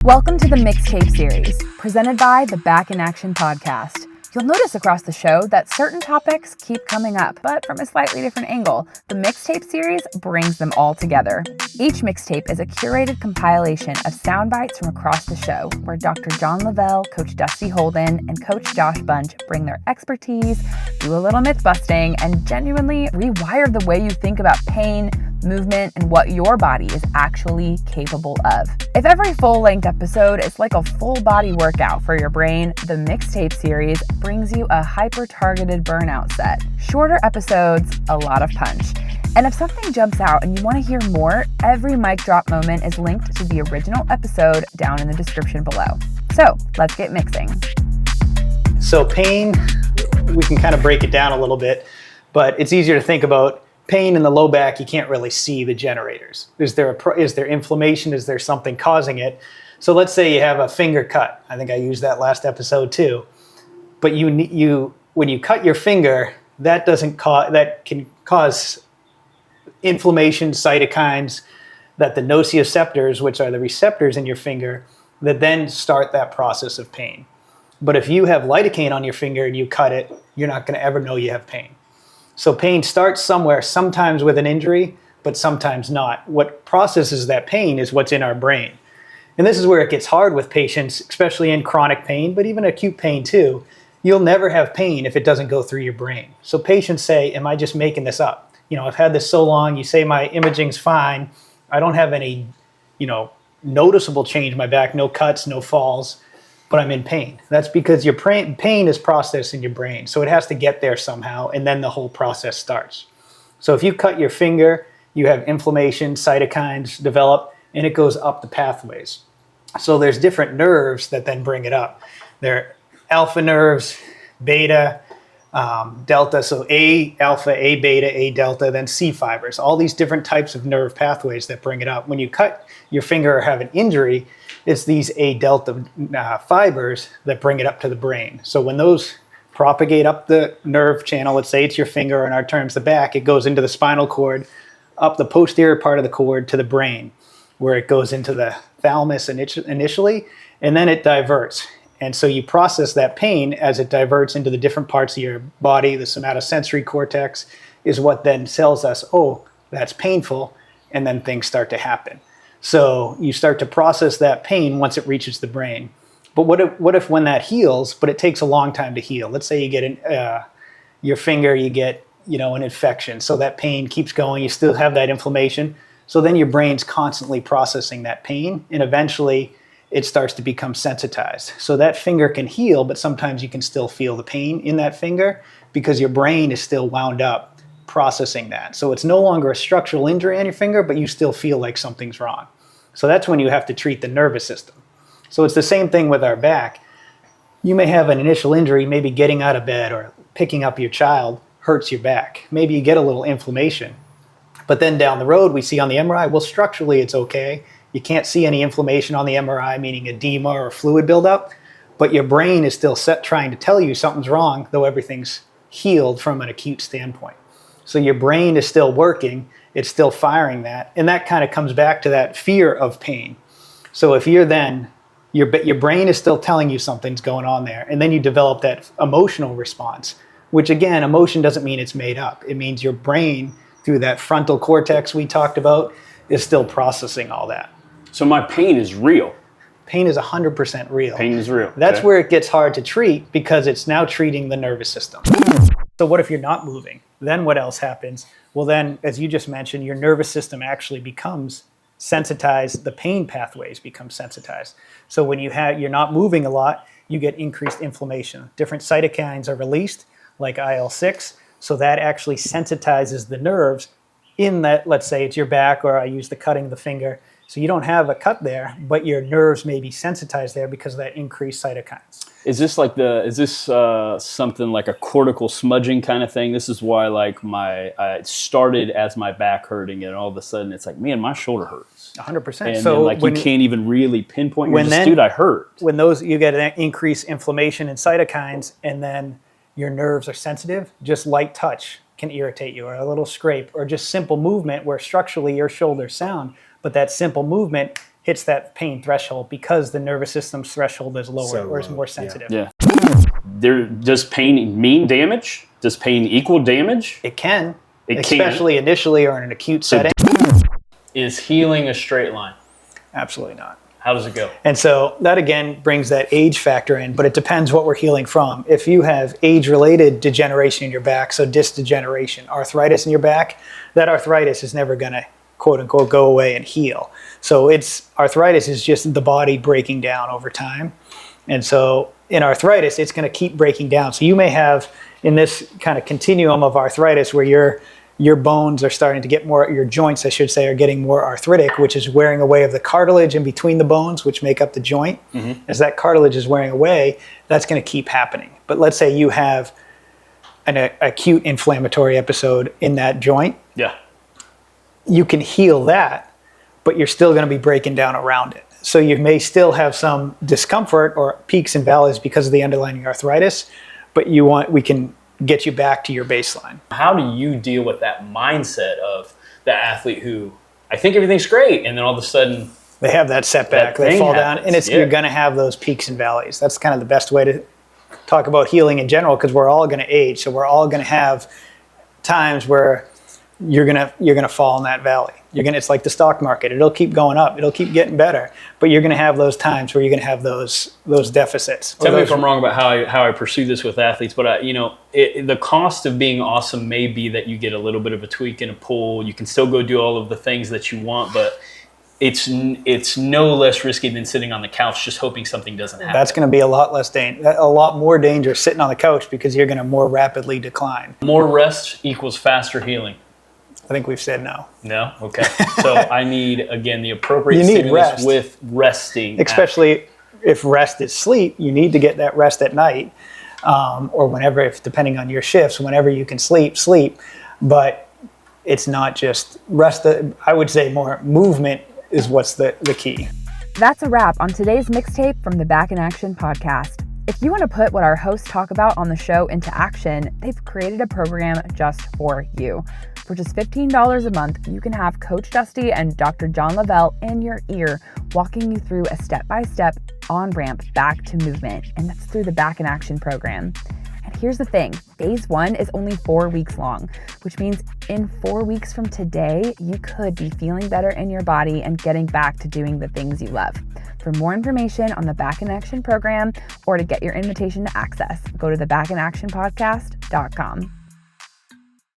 Welcome to the Mixtape series, presented by the Back in Action podcast. You'll notice across the show that certain topics keep coming up, but from a slightly different angle. The Mixtape series brings them all together. Each mixtape is a curated compilation of sound bites from across the show, where Dr. John Lavelle, Coach Dusty Holden, and Coach Josh Bunch bring their expertise, do a little myth busting, and genuinely rewire the way you think about pain, movement, and what your body is actually capable of. If every full-length episode is like a full-body workout for your brain, the Mixtape series brings you a hyper-targeted burnout set. Shorter episodes, a lot of punch. And if something jumps out and you want to hear more, every mic drop moment is linked to the original episode down in the description below. So let's get mixing. So pain, we can kind of break it down a little bit, but it's easier to think about pain in the low back. You can't really see the generators. Is there inflammation? Is there something causing it? So let's say you have a finger cut. I think I used that last episode too. But when you cut your finger, that can cause inflammation, cytokines, that the nociceptors, which are the receptors in your finger, that then start that process of pain. But if you have lidocaine on your finger and you cut it, you're not going to ever know you have pain. So pain starts somewhere, sometimes with an injury, but sometimes not. What processes that pain is what's in our brain. And this is where it gets hard with patients, especially in chronic pain, but even acute pain too. You'll never have pain if it doesn't go through your brain. So patients say, am I just making this up? I've had this so long, you say my imaging's fine. I don't have any, noticeable change in my back, no cuts, no falls, but I'm in pain. That's because your pain is processed in your brain. So it has to get there somehow, and then the whole process starts. So if you cut your finger, you have inflammation, cytokines develop, and it goes up the pathways. So there's different nerves that then bring it up. There are alpha nerves, beta, delta, so A alpha, A beta, A delta, then C fibers, all these different types of nerve pathways that bring it up. When you cut your finger or have an injury, it's these A delta fibers that bring it up to the brain. So when those propagate up the nerve channel, let's say it's your finger, or in our terms the back, it goes into the spinal cord, up the posterior part of the cord to the brain, where it goes into the thalamus initially, and then it diverts. And so you process that pain as it diverts into the different parts of your body. The somatosensory cortex is what then tells us, oh, that's painful, and then things start to happen. So you start to process that pain once it reaches the brain. But what if when that heals, but it takes a long time to heal? Let's say you get your finger, you get an infection. So that pain keeps going. You still have that inflammation. So then your brain's constantly processing that pain, and eventually it starts to become sensitized. So that finger can heal, but sometimes you can still feel the pain in that finger because your brain is still wound up processing that. So it's no longer a structural injury on your finger, but you still feel like something's wrong. So that's when you have to treat the nervous system. So it's the same thing with our back. You may have an initial injury, maybe getting out of bed or picking up your child hurts your back. Maybe you get a little inflammation. But then down the road, we see on the MRI, well, structurally it's okay. You can't see any inflammation on the MRI, meaning edema or fluid buildup, but your brain is still trying to tell you something's wrong, though everything's healed from an acute standpoint. So your brain is still working, it's still firing that, and that kind of comes back to that fear of pain. So if you're then, your brain is still telling you something's going on there, and then you develop that emotional response, which again, emotion doesn't mean it's made up. It means your brain, through that frontal cortex we talked about, is still processing all that. So my pain is real. Pain is 100% real. Pain is real. That's where it gets hard to treat because it's now treating the nervous system. So what if you're not moving? Then what else happens? Well then, as you just mentioned, your nervous system actually becomes sensitized. The pain pathways become sensitized. So when you're not moving a lot, you get increased inflammation. Different cytokines are released, like IL-6. So that actually sensitizes the nerves in that, let's say it's your back, or I use the cutting of the finger. So you don't have a cut there, but your nerves may be sensitized there because of that increased cytokines. Is this something like a cortical smudging kind of thing? This is why it started as my back hurting, and all of a sudden it's like, man, my shoulder hurts. 100%. And so then, you can't even really pinpoint. Dude, I hurt. When you get an increased inflammation and cytokines, and then your nerves are sensitive, just light touch can irritate you, or a little scrape, or just simple movement where structurally your shoulder's sound, but that simple movement hits that pain threshold because the nervous system's threshold is lower So or is low, more sensitive. Yeah. Does pain mean damage? Does pain equal damage? It can, It especially initially or in an acute setting. Is healing a straight line? Absolutely not. How does it go? And so that again brings that age factor in, but it depends what we're healing from. If you have age-related degeneration in your back, so disc degeneration, arthritis in your back, that arthritis is never going to quote unquote go away and heal. So arthritis is just the body breaking down over time. And so in arthritis, it's going to keep breaking down. So you may have in this kind of continuum of arthritis where your bones are starting to get more, your joints, I should say, are getting more arthritic, which is wearing away of the cartilage in between the bones, which make up the joint. Mm-hmm. As that cartilage is wearing away, that's going to keep happening. But let's say you have an acute inflammatory episode in that joint. Yeah. You can heal that, but you're still going to be breaking down around it. So you may still have some discomfort or peaks and valleys because of the underlying arthritis, but we can get you back to your baseline. How do you deal with that mindset of the athlete who, I think everything's great, and then all of a sudden they have that setback, they fall down, and you're going to have those peaks and valleys. That's kind of the best way to talk about healing in general, because we're all going to age, so we're all going to have times where you're gonna fall in that valley. It's like the stock market. It'll keep going up. It'll keep getting better. But you're gonna have those times where you're gonna have those deficits. Tell me if I'm wrong about how I pursue this with athletes, but the cost of being awesome may be that you get a little bit of a tweak and a pull. You can still go do all of the things that you want, but it's no less risky than sitting on the couch just hoping something doesn't happen. That's going to be a lot more dangerous sitting on the couch, because you're going to more rapidly decline. More rest equals faster healing. I think we've said no. No? Okay. So I need, again, the appropriate stimulus rest. with resting. Especially if rest is sleep, you need to get that rest at night, or whenever, depending on your shifts, whenever you can sleep. But it's not just rest. I would say more movement is what's the key. That's a wrap on today's mixtape from the Back in Action podcast. If you want to put what our hosts talk about on the show into action, they've created a program just for you. For just $15 a month, you can have Coach Dusty and Dr. John Lavelle in your ear, walking you through a step-by-step on-ramp back to movement, and that's through the Back in Action program. And here's the thing, phase 1 is only 4 weeks long, which means in 4 weeks from today, you could be feeling better in your body and getting back to doing the things you love. For more information on the Back in Action program or to get your invitation to access, go to thebackinactionpodcast.com.